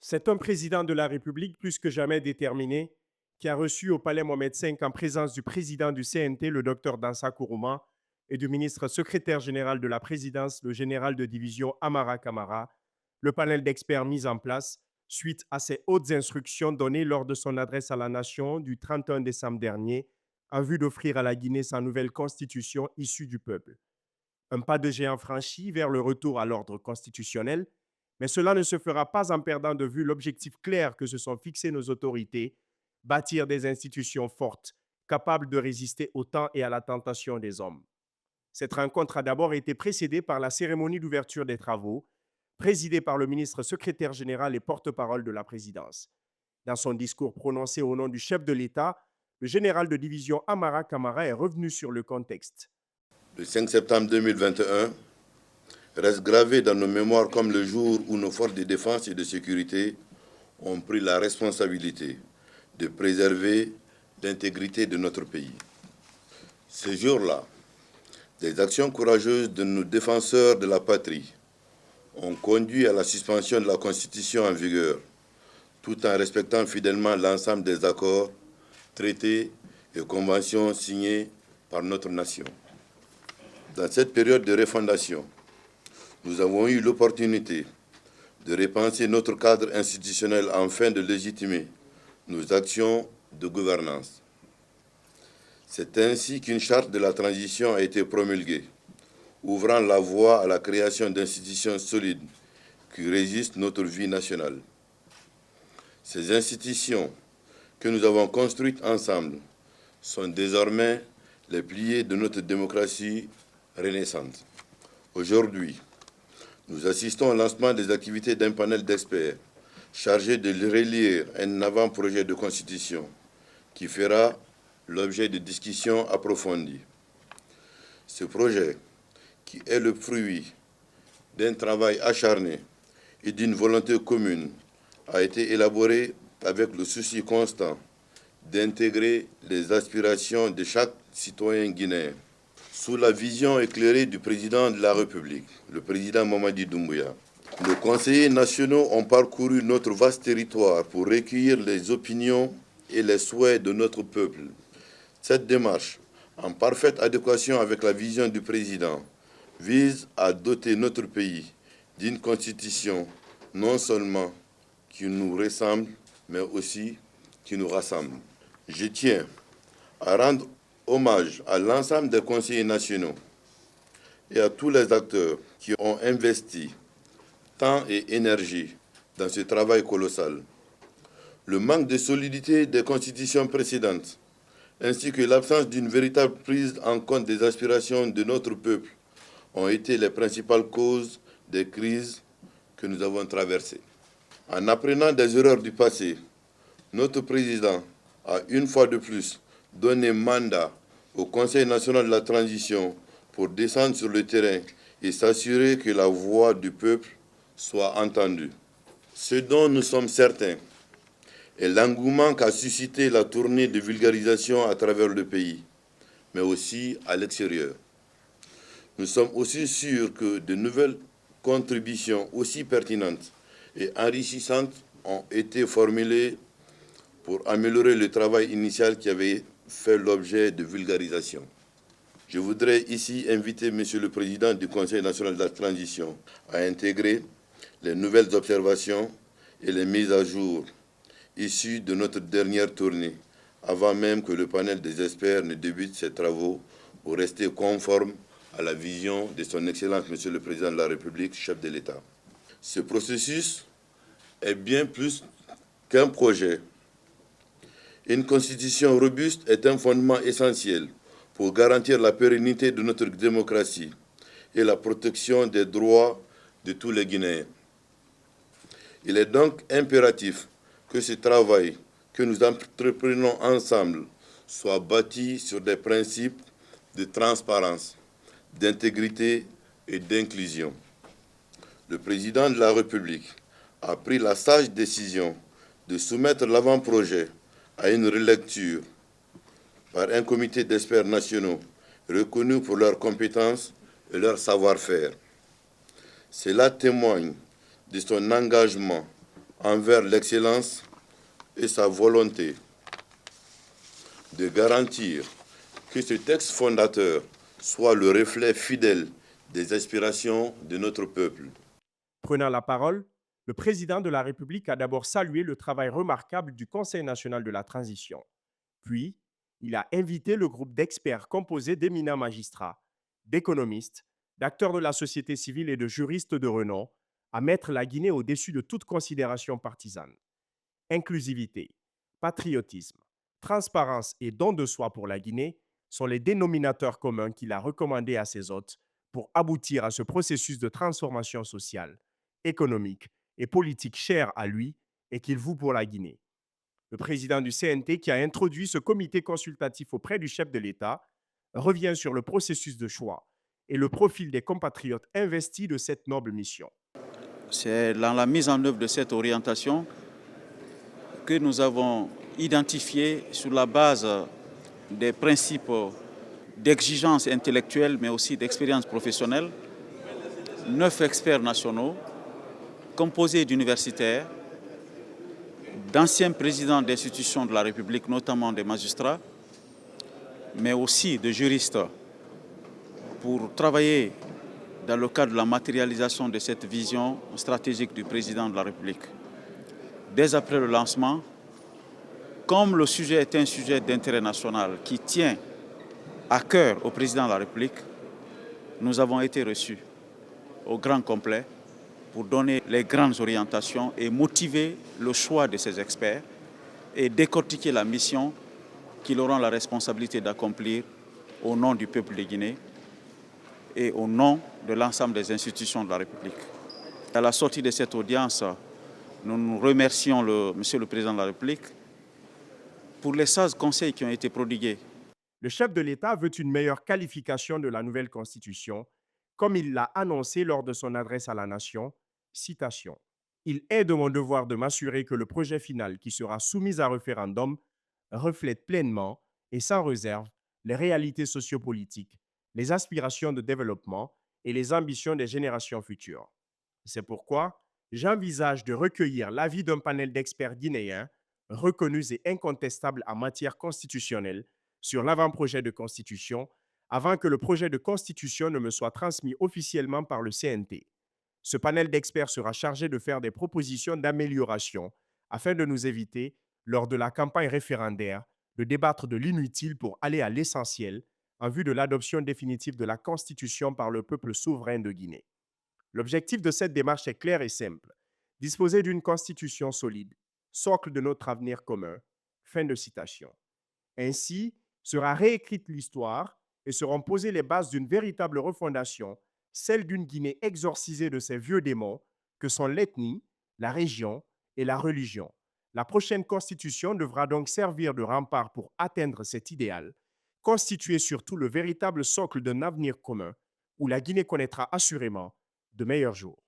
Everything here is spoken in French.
C'est un président de la République plus que jamais déterminé qui a reçu au palais Mohamed V en présence du président du CNT, le docteur Dansa Kourouma, et du ministre secrétaire général de la présidence, le général de division Amara Kamara, le panel d'experts mis en place suite à ses hautes instructions données lors de son adresse à la nation du 31 décembre dernier en vue d'offrir à la Guinée sa nouvelle constitution issue du peuple. Un pas de géant franchi vers le retour à l'ordre constitutionnel, mais cela ne se fera pas en perdant de vue l'objectif clair que se sont fixés nos autorités, bâtir des institutions fortes, capables de résister au temps et à la tentation des hommes. Cette rencontre a d'abord été précédée par la cérémonie d'ouverture des travaux, présidée par le ministre secrétaire général et porte-parole de la présidence. Dans son discours prononcé au nom du chef de l'État, le général de division Amara Kamara est revenu sur le contexte. Le 5 septembre 2021 reste gravé dans nos mémoires comme le jour où nos forces de défense et de sécurité ont pris la responsabilité de préserver l'intégrité de notre pays. Ce jour-là, des actions courageuses de nos défenseurs de la patrie ont conduit à la suspension de la Constitution en vigueur, tout en respectant fidèlement l'ensemble des accords, traités et conventions signés par notre nation. Dans cette période de refondation, nous avons eu l'opportunité de repenser notre cadre institutionnel afin de légitimer nos actions de gouvernance. C'est ainsi qu'une charte de la transition a été promulguée, ouvrant la voie à la création d'institutions solides qui résistent notre vie nationale. Ces institutions que nous avons construites ensemble sont désormais les piliers de notre démocratie renaissante. Aujourd'hui, nous assistons au lancement des activités d'un panel d'experts chargé de relire un avant-projet de constitution qui fera l'objet de discussions approfondies. Ce projet, qui est le fruit d'un travail acharné et d'une volonté commune, a été élaboré avec le souci constant d'intégrer les aspirations de chaque citoyen guinéen. Sous la vision éclairée du président de la République, le président Mamadi Doumbouya, nos conseillers nationaux ont parcouru notre vaste territoire pour recueillir les opinions et les souhaits de notre peuple. Cette démarche, en parfaite adéquation avec la vision du président, vise à doter notre pays d'une constitution non seulement qui nous ressemble, mais aussi qui nous rassemble. Je tiens à rendre hommage à l'ensemble des conseillers nationaux et à tous les acteurs qui ont investi temps et énergie dans ce travail colossal. Le manque de solidité des constitutions précédentes, ainsi que l'absence d'une véritable prise en compte des aspirations de notre peuple, ont été les principales causes des crises que nous avons traversées. En apprenant des erreurs du passé, notre président a une fois de plus donné mandat au Conseil national de la transition pour descendre sur le terrain et s'assurer que la voix du peuple soit entendue. Ce dont nous sommes certains est l'engouement qu'a suscité la tournée de vulgarisation à travers le pays, mais aussi à l'extérieur. Nous sommes aussi sûrs que de nouvelles contributions aussi pertinentes et enrichissantes ont été formulées pour améliorer le travail initial qui avait fait l'objet de vulgarisation. Je voudrais ici inviter Monsieur le Président du Conseil national de la transition à intégrer les nouvelles observations et les mises à jour issues de notre dernière tournée, avant même que le panel des experts ne débute ses travaux, pour rester conforme à la vision de son Excellence Monsieur le Président de la République, chef de l'État. Ce processus est bien plus qu'un projet. Une constitution robuste est un fondement essentiel pour garantir la pérennité de notre démocratie et la protection des droits de tous les Guinéens. Il est donc impératif que ce travail que nous entreprenons ensemble soit bâti sur des principes de transparence, d'intégrité et d'inclusion. Le président de la République a pris la sage décision de soumettre l'avant-projet à une relecture par un comité d'experts nationaux reconnus pour leurs compétences et leur savoir-faire. Cela témoigne de son engagement envers l'excellence et sa volonté de garantir que ce texte fondateur soit le reflet fidèle des aspirations de notre peuple. Prenant la parole, le président de la République a d'abord salué le travail remarquable du Conseil national de la transition. Puis, il a invité le groupe d'experts composé d'éminents magistrats, d'économistes, d'acteurs de la société civile et de juristes de renom à mettre la Guinée au-dessus de toute considération partisane. Inclusivité, patriotisme, transparence et don de soi pour la Guinée sont les dénominateurs communs qu'il a recommandés à ses hôtes pour aboutir à ce processus de transformation sociale, économique et politique cher à lui et qu'il voue pour la Guinée. Le président du CNT, qui a introduit ce comité consultatif auprès du chef de l'État, revient sur le processus de choix et le profil des compatriotes investis de cette noble mission. C'est dans la mise en œuvre de cette orientation que nous avons identifié, sur la base des principes d'exigence intellectuelle mais aussi d'expérience professionnelle, 9 experts nationaux composés d'universitaires, d'anciens présidents d'institutions de la République, notamment des magistrats, mais aussi de juristes, pour travailler dans le cadre de la matérialisation de cette vision stratégique du président de la République. Dès après le lancement, comme le sujet est un sujet d'intérêt national qui tient à cœur au président de la République, nous avons été reçus au grand complet pour donner les grandes orientations et motiver le choix de ces experts et décortiquer la mission qu'ils auront la responsabilité d'accomplir au nom du peuple de Guinée et au nom de l'ensemble des institutions de la République. À la sortie de cette audience, nous remercions Monsieur le Président de la République pour les sages conseils qui ont été prodigués. Le chef de l'État veut une meilleure qualification de la nouvelle Constitution, comme il l'a annoncé lors de son adresse à la nation. Citation. Il est de mon devoir de m'assurer que le projet final qui sera soumis à référendum reflète pleinement et sans réserve les réalités sociopolitiques, les aspirations de développement et les ambitions des générations futures. C'est pourquoi j'envisage de recueillir l'avis d'un panel d'experts guinéens reconnus et incontestables en matière constitutionnelle sur l'avant-projet de constitution avant que le projet de constitution ne me soit transmis officiellement par le CNT. Ce panel d'experts sera chargé de faire des propositions d'amélioration afin de nous éviter, lors de la campagne référendaire, de débattre de l'inutile pour aller à l'essentiel en vue de l'adoption définitive de la Constitution par le peuple souverain de Guinée. L'objectif de cette démarche est clair et simple. Disposer d'une constitution solide, socle de notre avenir commun. Fin de citation. Ainsi, sera réécrite l'histoire et seront posées les bases d'une véritable refondation, celle d'une Guinée exorcisée de ses vieux démons que sont l'ethnie, la région et la religion. La prochaine constitution devra donc servir de rempart pour atteindre cet idéal, constituer surtout le véritable socle d'un avenir commun où la Guinée connaîtra assurément de meilleurs jours.